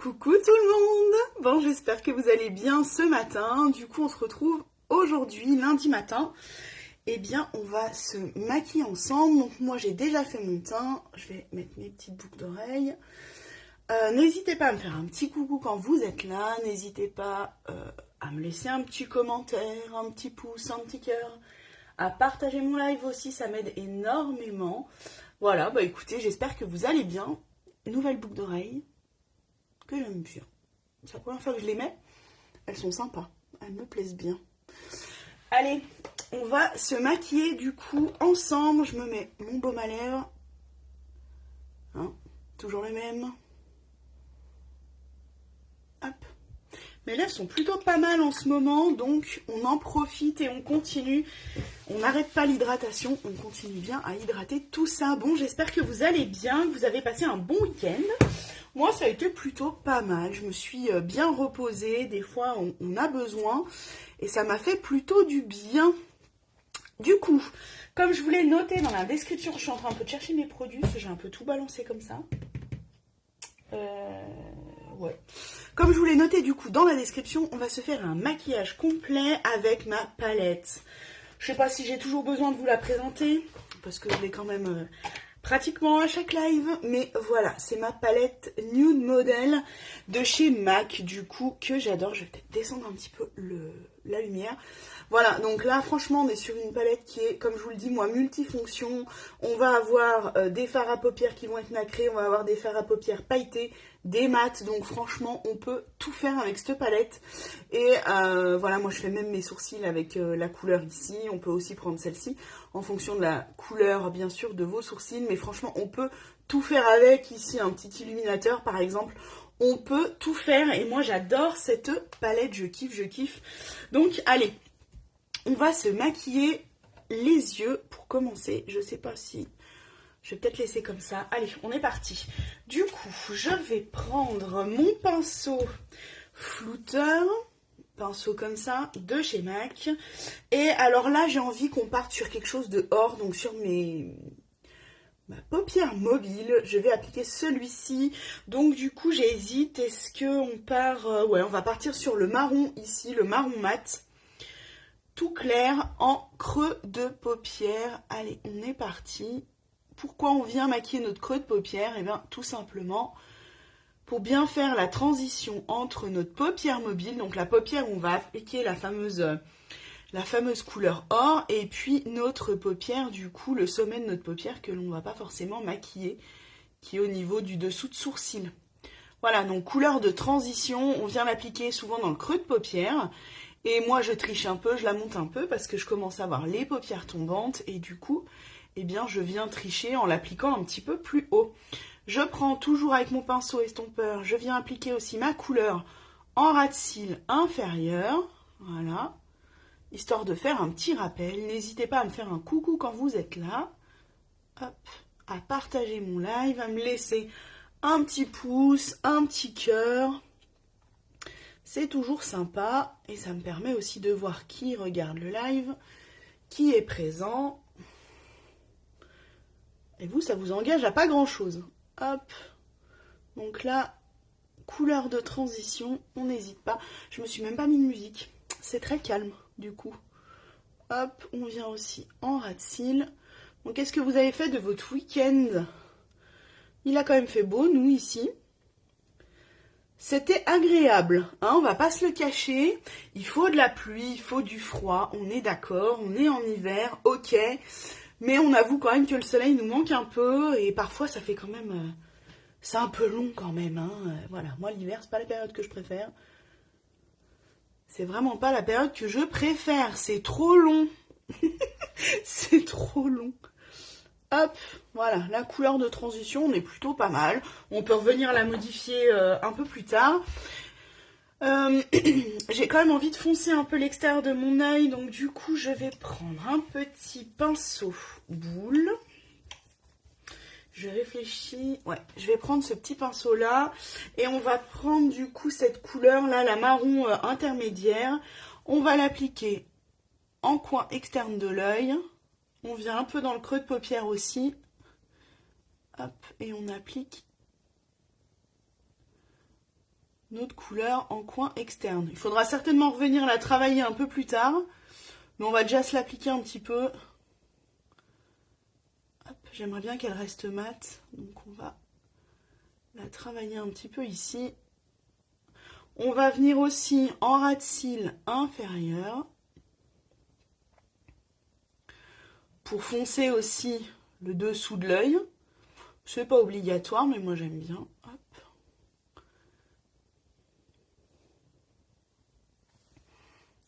Coucou tout le monde! Bon, j'espère que vous allez bien ce matin. Du coup, on se retrouve aujourd'hui, lundi matin. Eh bien, on va se maquiller ensemble. Donc, moi, j'ai déjà fait mon teint. Je vais mettre mes petites boucles d'oreilles. N'hésitez pas à me faire un petit coucou quand vous êtes là. N'hésitez pas à me laisser un petit commentaire, un petit pouce, un petit cœur. À partager mon live aussi, ça m'aide énormément. Voilà, bah écoutez, j'espère que vous allez bien. Nouvelle boucle d'oreille que j'aime bien. C'est la première fois que je les mets. Elles sont sympas. Elles me plaisent bien. Allez, on va se maquiller du coup ensemble. Je me mets mon baume à lèvres. Hein, toujours le même. Hop. Mes lèvres sont plutôt pas mal en ce moment, donc on en profite et on continue. On n'arrête pas l'hydratation, on continue bien à hydrater tout ça. Bon, j'espère que vous allez bien, que vous avez passé un bon week-end. Moi, ça a été plutôt pas mal. Je me suis bien reposée. Des fois, on a besoin. Et ça m'a fait plutôt du bien. Du coup, comme je vous l'ai noté dans la description, je suis en train un peu de chercher mes produits, parce que j'ai un peu tout balancé comme ça. Ouais. Comme je vous l'ai noté du coup dans la description, on va se faire un maquillage complet avec ma palette. Je sais pas si j'ai toujours besoin de vous la présenter, parce que je l'ai quand même pratiquement à chaque live, mais voilà, c'est ma palette Nude Model de chez MAC, du coup, que j'adore. Je vais peut-être descendre un petit peu la lumière. Voilà, donc là, franchement, on est sur une palette qui est, comme je vous le dis, moi, multifonction. On va avoir des fards à paupières qui vont être nacrés, on va avoir des fards à paupières pailletés, des mats, donc franchement, on peut tout faire avec cette palette. Et voilà, moi, je fais même mes sourcils avec la couleur ici. On peut aussi prendre celle-ci en fonction de la couleur, bien sûr, de vos sourcils. Mais franchement, on peut tout faire avec. Ici, un petit illuminateur, par exemple. On peut tout faire. Et moi, j'adore cette palette. Je kiffe, je kiffe. Donc, allez, on va se maquiller les yeux pour commencer. Je sais pas si... Je vais peut-être laisser comme ça. Allez, on est parti. Du coup, je vais prendre mon pinceau flouteur. Pinceau comme ça, de chez MAC. Et alors là, j'ai envie qu'on parte sur quelque chose de hors, donc sur ma paupière mobile. Je vais appliquer celui-ci. Donc du coup, j'hésite. Est-ce qu'on part... ouais, on va partir sur le marron ici, le marron mat. Tout clair, en creux de paupière. Allez, on est parti. Pourquoi on vient maquiller notre creux de paupière? Eh bien, tout simplement... pour bien faire la transition entre notre paupière mobile, donc la paupière où on va appliquer la fameuse couleur or, et puis notre paupière, du coup, le sommet de notre paupière que l'on ne va pas forcément maquiller, qui est au niveau du dessous de sourcil. Voilà, donc couleur de transition, on vient l'appliquer souvent dans le creux de paupière, et moi je triche un peu, je la monte un peu, parce que je commence à avoir les paupières tombantes, et du coup, eh bien, je viens tricher en l'appliquant un petit peu plus haut. Je prends toujours avec mon pinceau estompeur, je viens appliquer aussi ma couleur en ras de cils inférieur, voilà, histoire de faire un petit rappel. N'hésitez pas à me faire un coucou quand vous êtes là, hop, à partager mon live, à me laisser un petit pouce, un petit cœur. C'est toujours sympa et ça me permet aussi de voir qui regarde le live, qui est présent. Et vous, ça vous engage à pas grand-chose. Hop, donc là, couleur de transition, on n'hésite pas. Je me suis même pas mis de musique, c'est très calme du coup. Hop, on vient aussi en ras de cils. Donc qu'est-ce que vous avez fait de votre week-end? Il a quand même fait beau, nous, ici. C'était agréable, hein, on va pas se le cacher. Il faut de la pluie, il faut du froid, on est d'accord, on est en hiver, ok. Mais on avoue quand même que le soleil nous manque un peu et parfois ça fait quand même... c'est un peu long quand même, hein. Voilà, moi l'hiver c'est pas la période que je préfère. C'est vraiment pas la période que je préfère, c'est trop long. C'est trop long. Hop, voilà, la couleur de transition, on est plutôt pas mal. On peut revenir la modifier un peu plus tard. J'ai quand même envie de foncer un peu l'extérieur de mon œil, donc du coup je vais prendre un petit pinceau boule. Je réfléchis, ouais, je vais prendre ce petit pinceau là et on va prendre du coup cette couleur là, la marron intermédiaire. On va l'appliquer en coin externe de l'œil. On vient un peu dans le creux de paupière aussi. Hop, et on applique notre couleur en coin externe. Il faudra certainement revenir la travailler un peu plus tard, mais on va déjà se l'appliquer un petit peu. J'aimerais bien qu'elle reste mate, donc on va la travailler un petit peu ici. On va venir aussi en ras de cils inférieur pour foncer aussi le dessous de l'œil. C'est pas obligatoire, mais moi j'aime bien. Hop.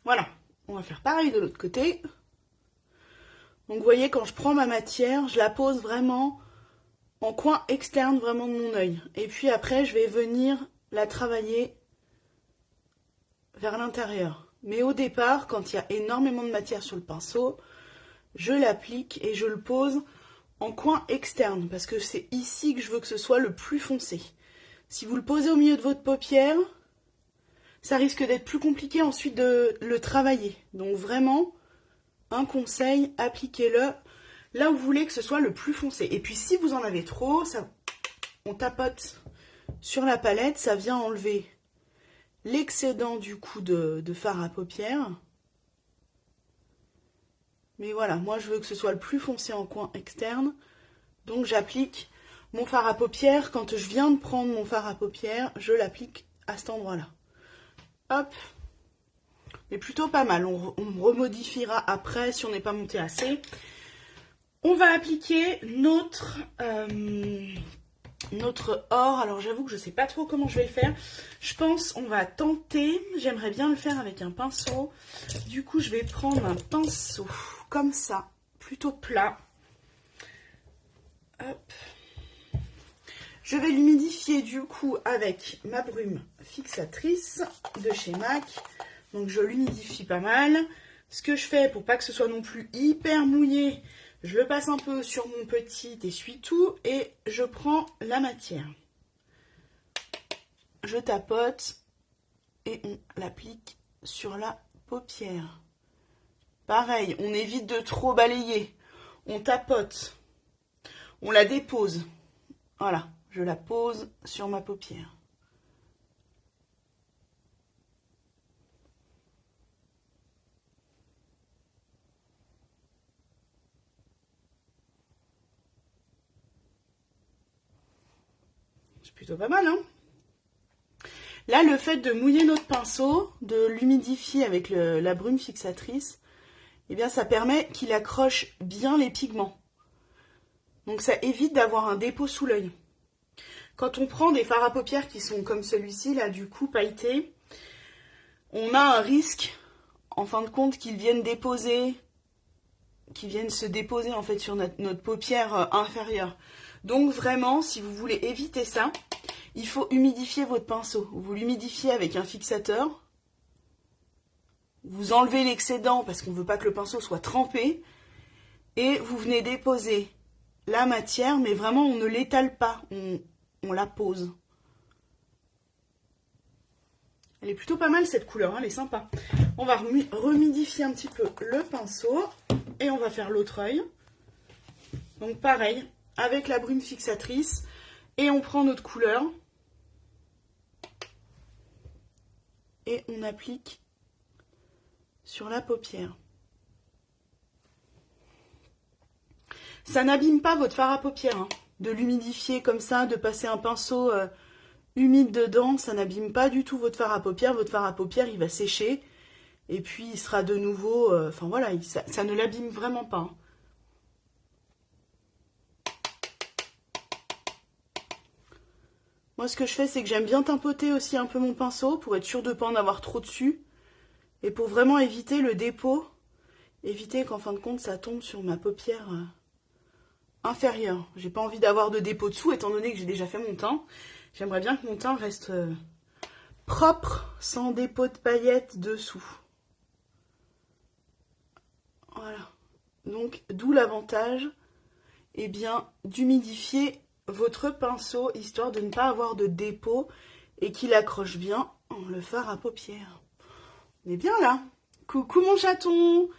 Voilà, on va faire pareil de l'autre côté. Donc vous voyez, quand je prends ma matière, je la pose vraiment en coin externe vraiment de mon œil. Et puis après, je vais venir la travailler vers l'intérieur. Mais au départ, quand il y a énormément de matière sur le pinceau, je l'applique et je le pose en coin externe, parce que c'est ici que je veux que ce soit le plus foncé. Si vous le posez au milieu de votre paupière, ça risque d'être plus compliqué ensuite de le travailler. Donc vraiment, un conseil, appliquez-le là où vous voulez que ce soit le plus foncé. Et puis si vous en avez trop, ça, on tapote sur la palette, ça vient enlever l'excédent du coup de fard à paupières. Mais voilà, moi je veux que ce soit le plus foncé en coin externe. Donc j'applique mon fard à paupières. Quand je viens de prendre mon fard à paupières, je l'applique à cet endroit-là. Hop. Mais plutôt pas mal. On remodifiera après si on n'est pas monté assez. On va appliquer notre or. Alors j'avoue que je ne sais pas trop comment je vais le faire. Je pense on va tenter. J'aimerais bien le faire avec un pinceau. Du coup je vais prendre un pinceau comme ça, plutôt plat. Hop. Je vais l'humidifier du coup avec ma brume fixatrice de chez MAC. Donc je l'humidifie pas mal. Ce que je fais pour pas que ce soit non plus hyper mouillé, je le passe un peu sur mon petit essuie-tout et je prends la matière. Je tapote et on l'applique sur la paupière. Pareil, on évite de trop balayer. On tapote. On la dépose. Voilà, je la pose sur ma paupière. C'est plutôt pas mal, hein? Là, le fait de mouiller notre pinceau, de l'humidifier avec la brume fixatrice, eh bien, ça permet qu'il accroche bien les pigments. Donc, ça évite d'avoir un dépôt sous l'œil. Quand on prend des fards à paupières qui sont comme celui-ci, là, du coup, pailletés, on a un risque, en fin de compte, qu'ils viennent se déposer, en fait, sur notre paupière inférieure. Donc, vraiment, si vous voulez éviter ça, il faut humidifier votre pinceau. Vous l'humidifiez avec un fixateur. Vous enlevez l'excédent parce qu'on ne veut pas que le pinceau soit trempé. Et vous venez déposer la matière, mais vraiment on ne l'étale pas, on la pose. Elle est plutôt pas mal cette couleur, hein, elle est sympa. On va rehumidifier un petit peu le pinceau et on va faire l'autre œil. Donc pareil, avec la brume fixatrice et on prend notre couleur et on applique sur la paupière. Ça n'abîme pas votre fard à paupières, hein. De l'humidifier comme ça, de passer un pinceau humide dedans, ça n'abîme pas du tout votre fard à paupières. Votre fard à paupières, il va sécher et puis il sera de nouveau... Enfin voilà, ça ne l'abîme vraiment pas, hein. Moi, ce que je fais, c'est que j'aime bien tapoter aussi un peu mon pinceau pour être sûr de ne pas en avoir trop dessus. Et pour vraiment éviter le dépôt, éviter qu'en fin de compte, ça tombe sur ma paupière inférieure. J'ai pas envie d'avoir de dépôt dessous, étant donné que j'ai déjà fait mon teint. J'aimerais bien que mon teint reste propre, sans dépôt de paillettes dessous. Voilà. Donc, d'où l'avantage, eh bien, d'humidifier votre pinceau, histoire de ne pas avoir de dépôt et qu'il accroche bien le fard à paupières. On est bien là. Coucou mon chaton.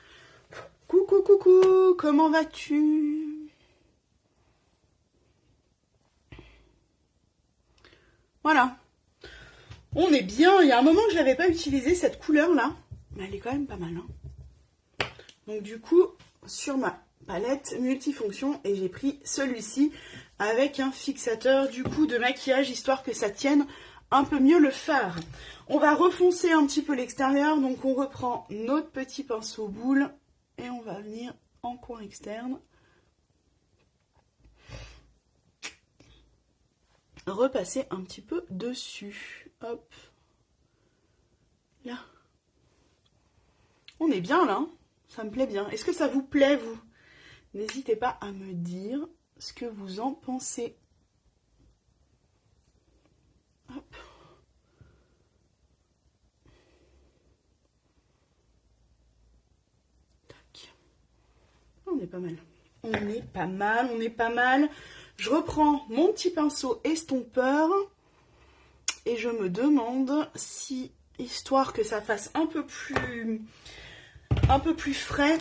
Coucou, coucou. Comment vas-tu? Voilà. On est bien. Il y a un moment que je n'avais pas utilisé cette couleur-là. Mais elle est quand même pas mal. Hein. Donc du coup, sur ma palette multifonction, et j'ai pris celui-ci avec un fixateur du coup de maquillage, histoire que ça tienne un peu mieux le fard. On va refoncer un petit peu l'extérieur. Donc on reprend notre petit pinceau boule et on va venir en coin externe. Repasser un petit peu dessus. Hop. Là. On est bien là. Ça me plaît bien. Est-ce que ça vous plaît, vous? N'hésitez pas à me dire ce que vous en pensez. Hop. Tac. On est pas mal. On est pas mal, on est pas mal. Je reprends mon petit pinceau estompeur et je me demande si, histoire que ça fasse un peu plus frais,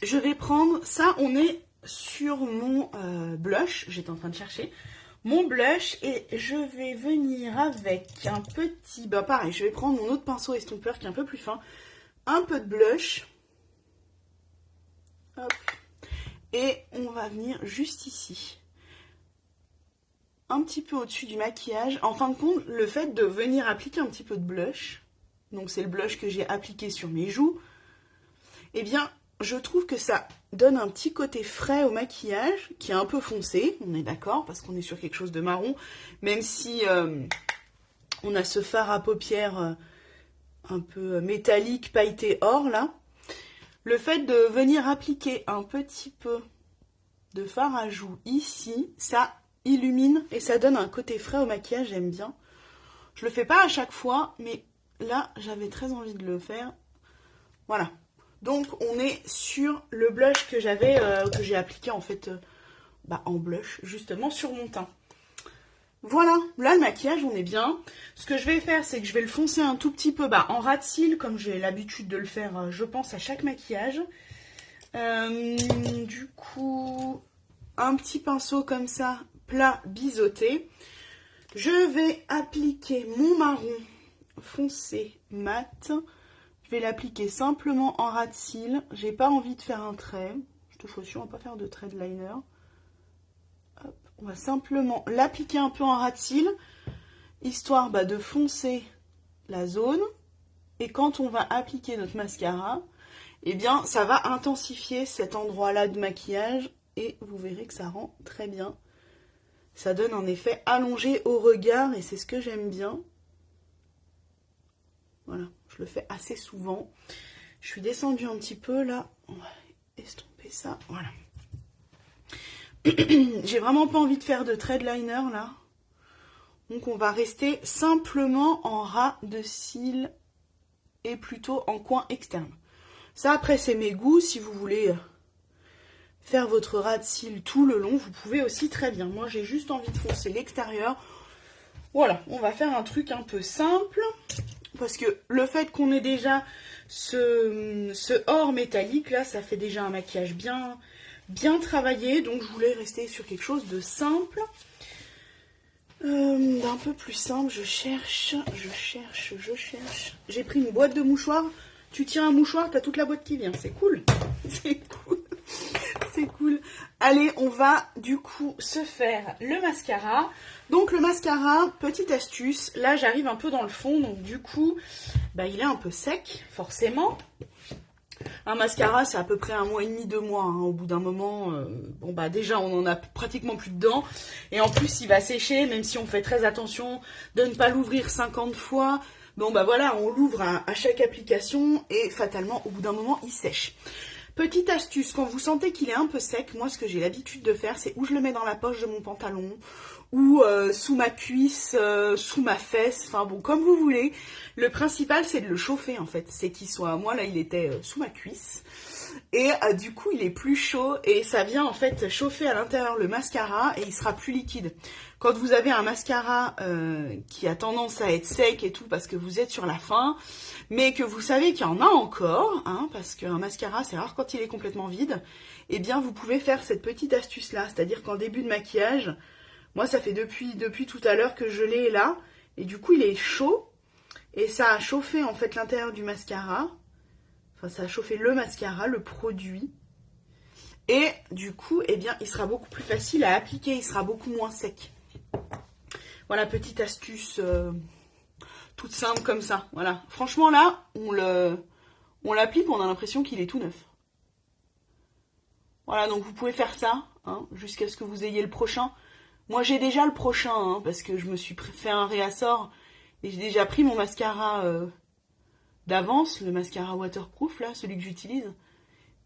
je vais prendre ça. On est sur mon blush, j'étais en train de chercher mon blush et je vais venir avec un petit, bah pareil, je vais prendre mon autre pinceau estompeur qui est un peu plus fin, un peu de blush. Hop. Et on va venir juste ici. Un petit peu au-dessus du maquillage. En fin de compte, le fait de venir appliquer un petit peu de blush, donc c'est le blush que j'ai appliqué sur mes joues, eh bien, je trouve que ça donne un petit côté frais au maquillage, qui est un peu foncé, on est d'accord, parce qu'on est sur quelque chose de marron, même si on a ce fard à paupières un peu métallique, pailleté or, là. Le fait de venir appliquer un petit peu de fard à joues ici, ça illumine et ça donne un côté frais au maquillage, j'aime bien. Je le fais pas à chaque fois, mais là, j'avais très envie de le faire. Voilà. Donc, on est sur le blush que j'ai appliqué en fait en blush, justement, sur mon teint. Voilà, là, le maquillage, on est bien. Ce que je vais faire, c'est que je vais le foncer un tout petit peu en ras de cils, comme j'ai l'habitude de le faire, je pense, à chaque maquillage. Du coup, un petit pinceau comme ça, plat, biseauté. Je vais appliquer mon marron foncé mat. Je vais l'appliquer simplement en ras de cils. J'ai pas envie de faire un trait. Cette fois-ci, on va pas faire de trait de liner. Hop. On va simplement l'appliquer un peu en ras de cils, histoire de foncer la zone. Et quand on va appliquer notre mascara, eh bien, ça va intensifier cet endroit-là de maquillage. Et vous verrez que ça rend très bien. Ça donne un effet allongé au regard et c'est ce que j'aime bien. Voilà, je le fais assez souvent. Je suis descendue un petit peu là. On va estomper ça, voilà. J'ai vraiment pas envie de faire de trait de liner là. Donc on va rester simplement en ras de cils et plutôt en coin externe. Ça après c'est mes goûts, si vous voulez faire votre ras de cils tout le long, vous pouvez aussi très bien. Moi j'ai juste envie de foncer l'extérieur. Voilà, on va faire un truc un peu simple. Parce que le fait qu'on ait déjà ce or métallique là, ça fait déjà un maquillage bien travaillé. Donc je voulais rester sur quelque chose de simple. D'un peu plus simple, je cherche. J'ai pris une boîte de mouchoirs. Tu tiens un mouchoir, t'as toute la boîte qui vient. C'est cool. C'est cool. C'est cool. Allez, on va du coup se faire le mascara. Donc le mascara, petite astuce. Là, j'arrive un peu dans le fond. Donc du coup, il est un peu sec, forcément. Un mascara, c'est à peu près 1 mois et demi, 2 mois. Hein. Au bout d'un moment, déjà, on en a pratiquement plus dedans. Et en plus, il va sécher, même si on fait très attention de ne pas l'ouvrir 50 fois. Bon, voilà, on l'ouvre à chaque application et fatalement, au bout d'un moment, il sèche. Petite astuce, quand vous sentez qu'il est un peu sec, moi, ce que j'ai l'habitude de faire, c'est où je le mets dans la poche de mon pantalon ou sous ma cuisse, sous ma fesse, enfin bon, comme vous voulez. Le principal, c'est de le chauffer, en fait. C'est qu'il soit... Moi, là, il était sous ma cuisse. Et du coup, il est plus chaud et ça vient, en fait, chauffer à l'intérieur le mascara et il sera plus liquide. Quand vous avez un mascara qui a tendance à être sec et tout parce que vous êtes sur la fin, mais que vous savez qu'il y en a encore, hein, parce qu'un mascara, c'est rare quand il est complètement vide, eh bien, vous pouvez faire cette petite astuce-là. C'est-à-dire qu'en début de maquillage... Moi, ça fait depuis tout à l'heure que je l'ai là. Et du coup, il est chaud. Et ça a chauffé en fait l'intérieur du mascara. Enfin, ça a chauffé le mascara, le produit. Et du coup, eh bien, il sera beaucoup plus facile à appliquer. Il sera beaucoup moins sec. Voilà, petite astuce toute simple comme ça. Voilà. Franchement, là, on l'applique, on a l'impression qu'il est tout neuf. Voilà, donc vous pouvez faire ça, hein, jusqu'à ce que vous ayez le prochain. Moi, j'ai déjà le prochain, hein, parce que je me suis fait un réassort. Et j'ai déjà pris mon mascara d'avance, le mascara waterproof, là, celui que j'utilise.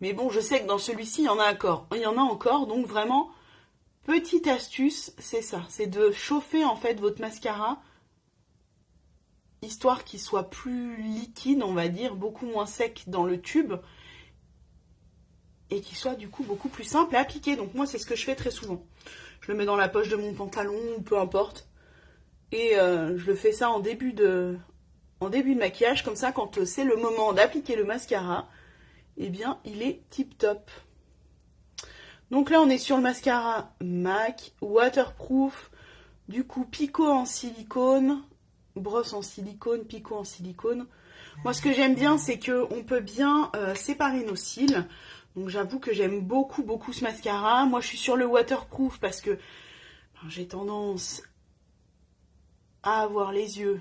Mais bon, je sais que dans celui-ci, il y en a encore. Donc vraiment, petite astuce, c'est ça. C'est de chauffer, en fait, votre mascara, histoire qu'il soit plus liquide, on va dire, beaucoup moins sec dans le tube. Et qu'il soit, du coup, beaucoup plus simple à appliquer. Donc moi, c'est ce que je fais très souvent. Je le mets dans la poche de mon pantalon, ou peu importe. Et je le fais ça en début de maquillage, comme ça, quand c'est le moment d'appliquer le mascara, eh bien, il est tip top. Donc là, on est sur le mascara MAC, waterproof, du coup, picot en silicone, brosse en silicone, picot en silicone. Moi, ce que j'aime bien, c'est qu'on peut bien séparer nos cils. Donc j'avoue que j'aime beaucoup, beaucoup ce mascara. Moi, je suis sur le waterproof parce que j'ai tendance à avoir les yeux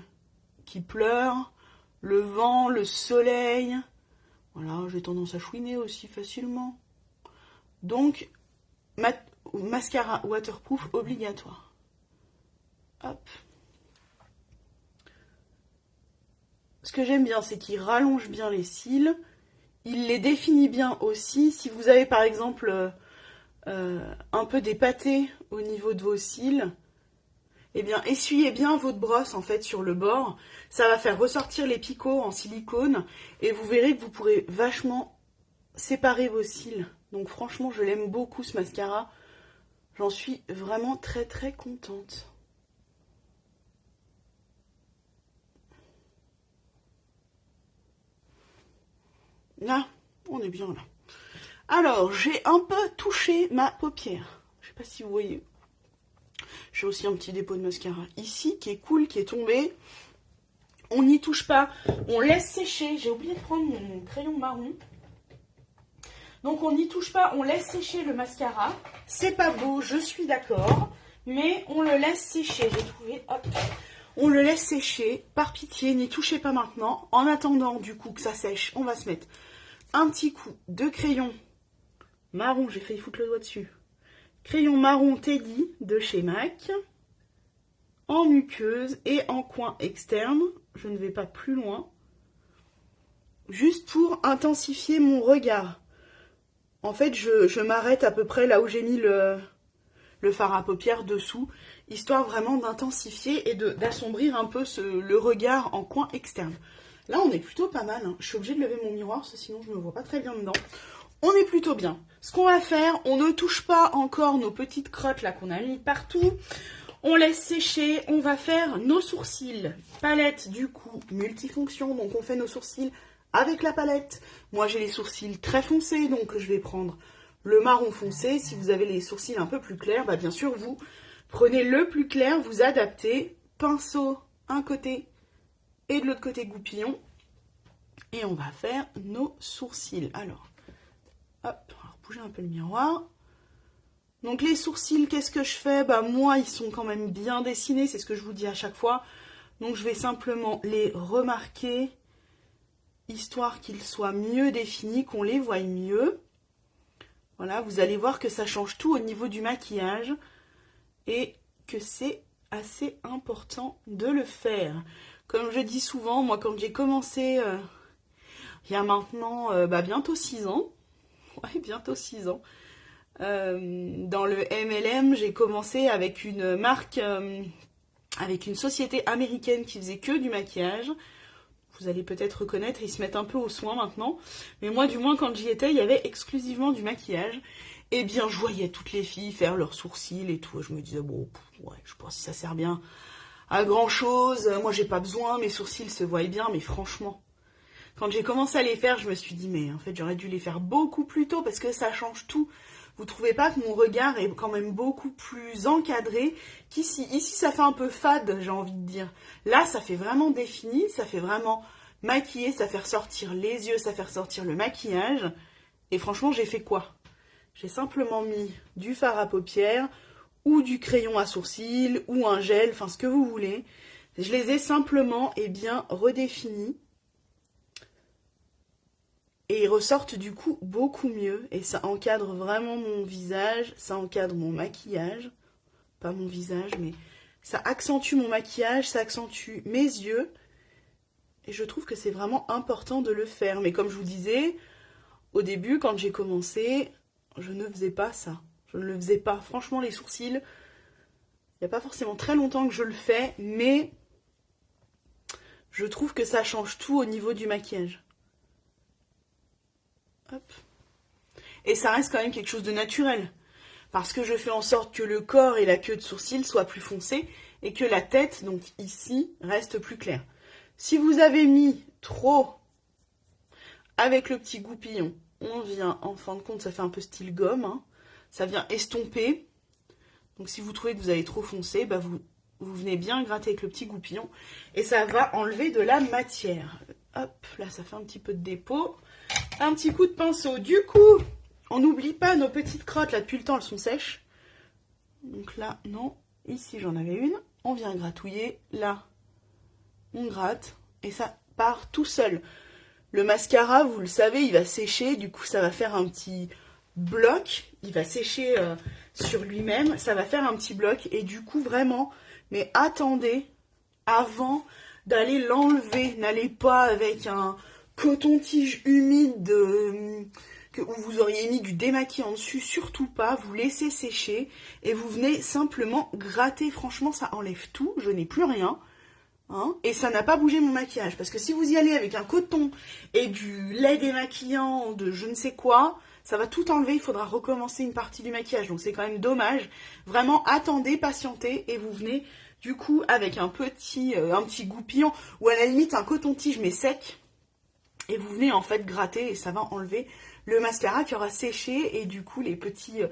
qui pleurent, le vent, le soleil. Voilà, j'ai tendance à chouiner aussi facilement. Donc, mascara waterproof obligatoire. Hop. Ce que j'aime bien, c'est qu'il rallonge bien les cils. Il les définit bien aussi. Si vous avez par exemple un peu des pâtés au niveau de vos cils, eh bien, essuyez bien votre brosse en fait sur le bord. Ça va faire ressortir les picots en silicone et vous verrez que vous pourrez vachement séparer vos cils. Donc franchement, je l'aime beaucoup ce mascara. J'en suis vraiment très très contente. Là, on est bien là. Alors, j'ai un peu touché ma paupière. Je sais pas si vous voyez. J'ai aussi un petit dépôt de mascara ici qui est cool, qui est tombé. On n'y touche pas, on laisse sécher. J'ai oublié de prendre mon crayon marron. Donc on n'y touche pas, on laisse sécher le mascara. C'est pas beau, je suis d'accord. Mais on le laisse sécher, j'ai trouvé. Hop. On le laisse sécher, par pitié, n'y touchez pas maintenant. En attendant du coup que ça sèche, on va se mettre un petit coup de crayon marron. J'ai failli foutre le doigt dessus. Crayon marron Teddy de chez MAC. En muqueuse et en coin externe. Je ne vais pas plus loin. Juste pour intensifier mon regard. En fait, je m'arrête à peu près là où j'ai mis le fard à paupières dessous, histoire vraiment d'intensifier et d'assombrir un peu le regard en coin externe. Là, on est plutôt pas mal. Hein. Je suis obligée de lever mon miroir, parce que sinon je ne me vois pas très bien dedans. On est plutôt bien. Ce qu'on va faire, on ne touche pas encore nos petites crottes là qu'on a mis partout. On laisse sécher, on va faire nos sourcils. Palette du coup multifonction, donc on fait nos sourcils avec la palette. Moi j'ai les sourcils très foncés, donc je vais prendre le marron foncé. Si vous avez les sourcils un peu plus clairs, bah bien sûr vous prenez le plus clair, vous adaptez. Pinceau un côté et de l'autre côté goupillon. Et on va faire nos sourcils. Alors, hop, on va bouger un peu le miroir. Donc les sourcils, qu'est-ce que je fais? Bah moi, ils sont quand même bien dessinés, c'est ce que je vous dis à chaque fois. Donc je vais simplement les remarquer, histoire qu'ils soient mieux définis, qu'on les voie mieux. Voilà, vous allez voir que ça change tout au niveau du maquillage et que c'est assez important de le faire. Comme je dis souvent, moi quand j'ai commencé, il y a maintenant bientôt 6 ans, ouais, bientôt 6 ans, dans le MLM, j'ai commencé avec une marque, avec une société américaine qui faisait que du maquillage. Vous allez peut-être reconnaître, ils se mettent un peu aux soins maintenant. Mais moi, du moins, quand j'y étais, il y avait exclusivement du maquillage. Eh bien, je voyais toutes les filles faire leurs sourcils et tout. Je me disais, bon, ouais, je sais pas si ça sert bien à grand-chose. Moi, j'ai pas besoin, mes sourcils se voient bien. Mais franchement, quand j'ai commencé à les faire, je me suis dit, mais en fait, j'aurais dû les faire beaucoup plus tôt parce que ça change tout. Vous trouvez pas que mon regard est quand même beaucoup plus encadré qu'ici? Ici, ça fait un peu fade, j'ai envie de dire. Là, ça fait vraiment défini, ça fait vraiment maquillé, ça fait ressortir les yeux, ça fait ressortir le maquillage. Et franchement, j'ai fait quoi? J'ai simplement mis du fard à paupières ou du crayon à sourcils ou un gel, enfin ce que vous voulez. Je les ai simplement bien redéfinis. Et ils ressortent du coup beaucoup mieux. Et ça encadre vraiment mon visage, ça encadre mon maquillage. Pas mon visage, mais ça accentue mon maquillage, ça accentue mes yeux. Et je trouve que c'est vraiment important de le faire. Mais comme je vous disais, au début, quand j'ai commencé, je ne faisais pas ça. Je ne le faisais pas. Franchement, les sourcils, il n'y a pas forcément très longtemps que je le fais, mais je trouve que ça change tout au niveau du maquillage. Hop. Et ça reste quand même quelque chose de naturel. Parce que je fais en sorte que le corps et la queue de sourcils soient plus foncés et que la tête, donc ici, reste plus claire. Si vous avez mis trop avec le petit goupillon, on vient, en fin de compte, ça fait un peu style gomme, hein, ça vient estomper. Donc si vous trouvez que vous avez trop foncé, bah vous venez bien gratter avec le petit goupillon et ça va enlever de la matière. Hop, là ça fait un petit peu de dépôt. Un petit coup de pinceau. Du coup, on n'oublie pas nos petites crottes, là depuis le temps elles sont sèches. Donc là, non. Ici j'en avais une. On vient gratouiller. Là, on gratte et ça part tout seul. Le mascara, vous le savez, il va sécher. Du coup, ça va faire un petit bloc. Il va sécher sur lui-même. Ça va faire un petit bloc. Et du coup, vraiment, mais attendez avant d'aller l'enlever. N'allez pas avec un coton-tige humide où vous auriez mis du démaquillant dessus. Surtout pas. Vous laissez sécher et vous venez simplement gratter. Franchement, ça enlève tout. Je n'ai plus rien. Hein, et ça n'a pas bougé mon maquillage. Parce que si vous y allez avec un coton et du lait démaquillant, de je ne sais quoi, ça va tout enlever. Il faudra recommencer une partie du maquillage. Donc c'est quand même dommage. Vraiment, attendez, patientez. Et vous venez du coup avec un petit goupillon ou à la limite un coton-tige mais sec. Et vous venez en fait gratter et ça va enlever le mascara qui aura séché et du coup les petits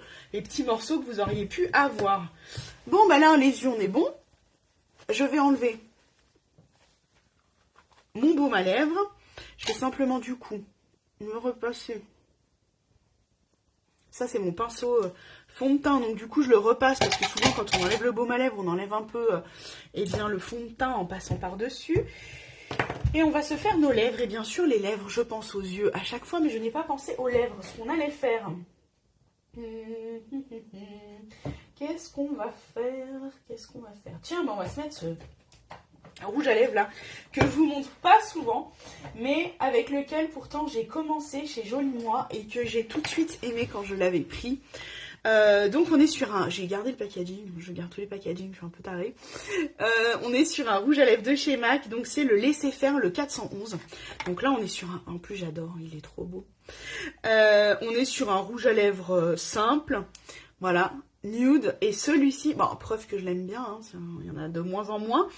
morceaux que vous auriez pu avoir. Bon, bah là, les yeux, on est bon. Je vais enlever mon baume à lèvres. Je vais simplement du coup me repasser. Ça c'est mon pinceau fond de teint, donc du coup je le repasse parce que souvent quand on enlève le baume à lèvres, on enlève un peu le fond de teint en passant par-dessus. Et on va se faire nos lèvres. Et bien sûr les lèvres, je pense aux yeux à chaque fois, mais je n'ai pas pensé aux lèvres, ce qu'on allait faire. Qu'est-ce qu'on va faire? Tiens, on va se mettre ce rouge à lèvres là, que je vous montre pas souvent, mais avec lequel pourtant j'ai commencé chez Jolie Moi et que j'ai tout de suite aimé quand je l'avais pris. Donc on est sur un... J'ai gardé le packaging, je garde tous les packagings, je suis un peu tarée. On est sur un rouge à lèvres de chez MAC, donc c'est le Laisser Faire, le 411. Donc là on est sur un... En plus j'adore, il est trop beau. On est sur un rouge à lèvres simple, voilà, nude, et celui-ci, bon, preuve que je l'aime bien, hein, il y en a de moins en moins,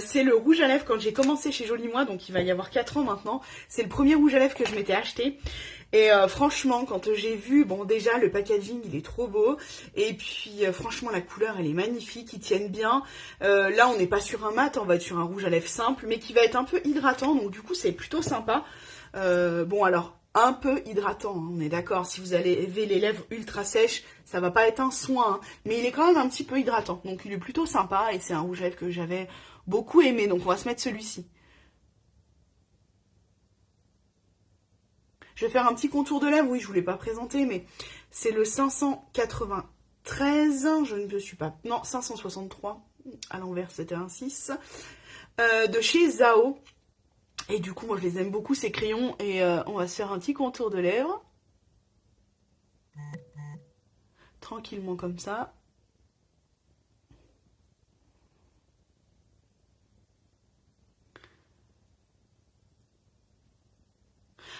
c'est le rouge à lèvres quand j'ai commencé chez Jolie Moi, donc il va y avoir 4 ans maintenant, c'est le premier rouge à lèvres que je m'étais acheté, et franchement, quand j'ai vu, bon déjà le packaging il est trop beau, et puis franchement la couleur elle est magnifique, ils tiennent bien, là on n'est pas sur un mat, on va être sur un rouge à lèvres simple, mais qui va être un peu hydratant, donc du coup c'est plutôt sympa. Bon alors, un peu hydratant, hein, on est d'accord, si vous avez les lèvres ultra sèches, ça va pas être un soin, hein, mais il est quand même un petit peu hydratant, donc il est plutôt sympa, et c'est un rouge à lèvres que j'avais beaucoup aimé, donc on va se mettre celui-ci. Je vais faire un petit contour de lèvres, oui, je ne vous l'ai pas présenté, mais c'est le 593, je ne suis pas... Non, 563, à l'envers c'était un 6, de chez Zao. Et du coup, moi je les aime beaucoup ces crayons, et on va se faire un petit contour de lèvres. Tranquillement comme ça.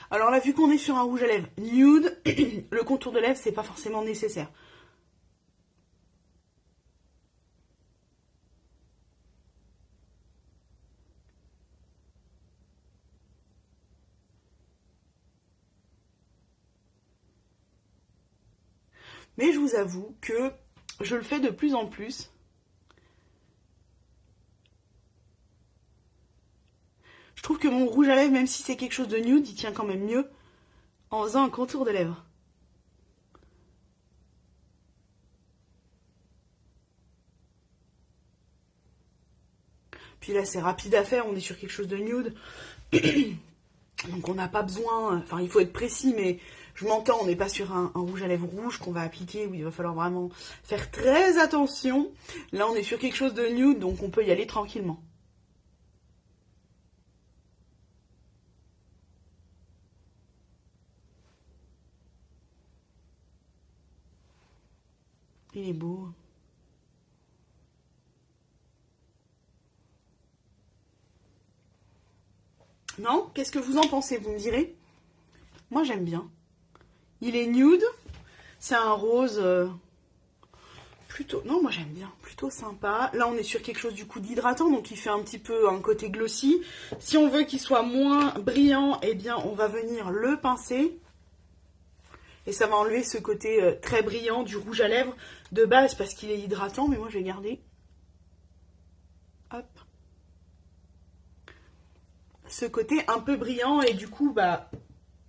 Alors là, vu qu'on est sur un rouge à lèvres nude, le contour de lèvres, c'est pas forcément nécessaire. Mais je vous avoue que je le fais de plus en plus. Je trouve que mon rouge à lèvres, même si c'est quelque chose de nude, il tient quand même mieux en faisant un contour de lèvres. Puis là, c'est rapide à faire, on est sur quelque chose de nude. Donc on n'a pas besoin, enfin il faut être précis, mais je m'entends, on n'est pas sur un rouge à lèvres rouge qu'on va appliquer, où il va falloir vraiment faire très attention. Là, on est sur quelque chose de nude, donc on peut y aller tranquillement. Il est beau. Non? Qu'est-ce que vous en pensez? Vous me direz? Moi, j'aime bien. Il est nude. C'est un rose plutôt... Non, moi, j'aime bien. Plutôt sympa. Là, on est sur quelque chose du coup d'hydratant, donc il fait un petit peu un côté glossy. Si on veut qu'il soit moins brillant, eh bien, on va venir le pincer. Et ça va enlever ce côté très brillant du rouge à lèvres de base parce qu'il est hydratant. Mais moi, je vais garder. Hop. Ce côté un peu brillant et du coup, bah,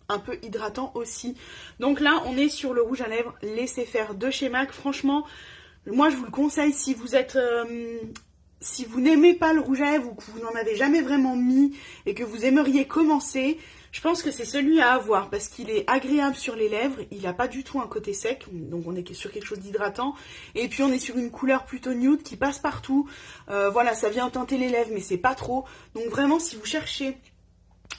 un peu hydratant aussi. Donc là, on est sur le rouge à lèvres Laissez faire de chez MAC. Franchement, moi, je vous le conseille si vous êtes... si vous n'aimez pas le rouge à lèvres ou que vous n'en avez jamais vraiment mis et que vous aimeriez commencer, je pense que c'est celui à avoir parce qu'il est agréable sur les lèvres, il n'a pas du tout un côté sec, donc on est sur quelque chose d'hydratant. Et puis on est sur une couleur plutôt nude qui passe partout. Voilà, ça vient teinter les lèvres mais c'est pas trop. Donc vraiment, si vous cherchez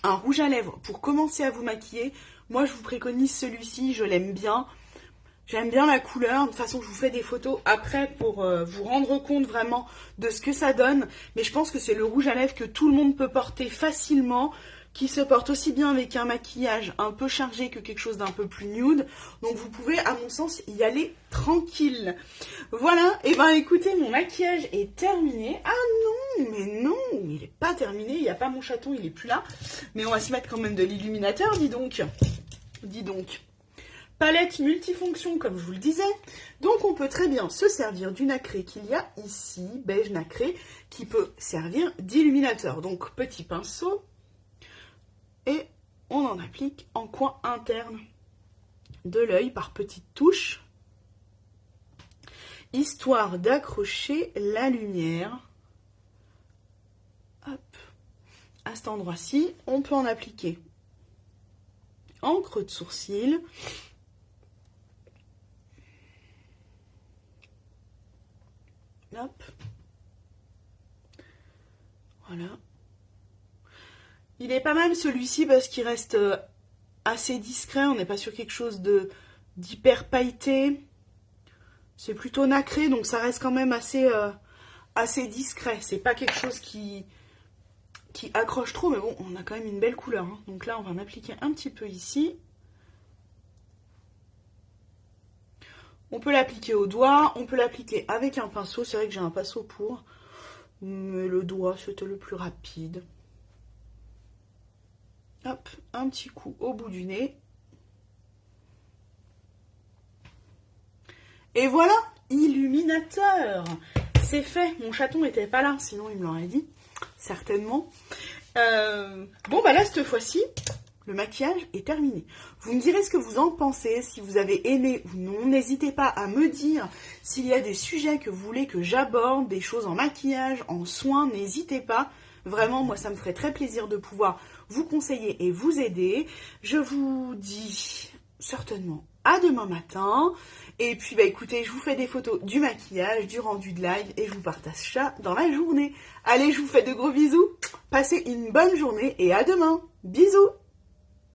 un rouge à lèvres pour commencer à vous maquiller, moi je vous préconise celui-ci, je l'aime bien. J'aime bien la couleur, de toute façon je vous fais des photos après pour vous rendre compte vraiment de ce que ça donne. Mais je pense que c'est le rouge à lèvres que tout le monde peut porter facilement, qui se porte aussi bien avec un maquillage un peu chargé que quelque chose d'un peu plus nude. Donc vous pouvez, à mon sens, y aller tranquille. Voilà, et ben écoutez, mon maquillage est terminé. Ah non, il n'est pas terminé, il n'y a pas mon chaton, il n'est plus là. Mais on va se mettre quand même de l'illuminateur, dis donc. Dis donc. Palette multifonction, comme je vous le disais. Donc, on peut très bien se servir du nacré qu'il y a ici, beige nacré, qui peut servir d'illuminateur. Donc, petit pinceau. Et on en applique en coin interne de l'œil par petites touches. Histoire d'accrocher la lumière. Hop. À cet endroit-ci, on peut en appliquer en creux de sourcil. Hop. Voilà. Il est pas mal celui-ci parce qu'il reste assez discret. On n'est pas sur quelque chose d'hyper pailleté. C'est plutôt nacré, donc ça reste quand même assez discret. C'est pas quelque chose qui accroche trop, mais bon, on a quand même une belle couleur. Hein. Donc là, on va en appliquer un petit peu ici. On peut l'appliquer au doigt, on peut l'appliquer avec un pinceau. C'est vrai que j'ai un pinceau pour, mais le doigt, c'était le plus rapide. Hop, un petit coup au bout du nez. Et voilà, illuminateur. C'est fait. Mon chaton n'était pas là, sinon il me l'aurait dit, certainement. Bon, bah là, cette fois-ci, le maquillage est terminé. Vous me direz ce que vous en pensez, si vous avez aimé ou non. N'hésitez pas à me dire s'il y a des sujets que vous voulez que j'aborde, des choses en maquillage, en soins, n'hésitez pas. Vraiment, moi, ça me ferait très plaisir de pouvoir vous conseiller et vous aider. Je vous dis certainement à demain matin. Et puis, bah écoutez, je vous fais des photos du maquillage, du rendu de live et je vous partage ça dans la journée. Allez, je vous fais de gros bisous. Passez une bonne journée et à demain. Bisous.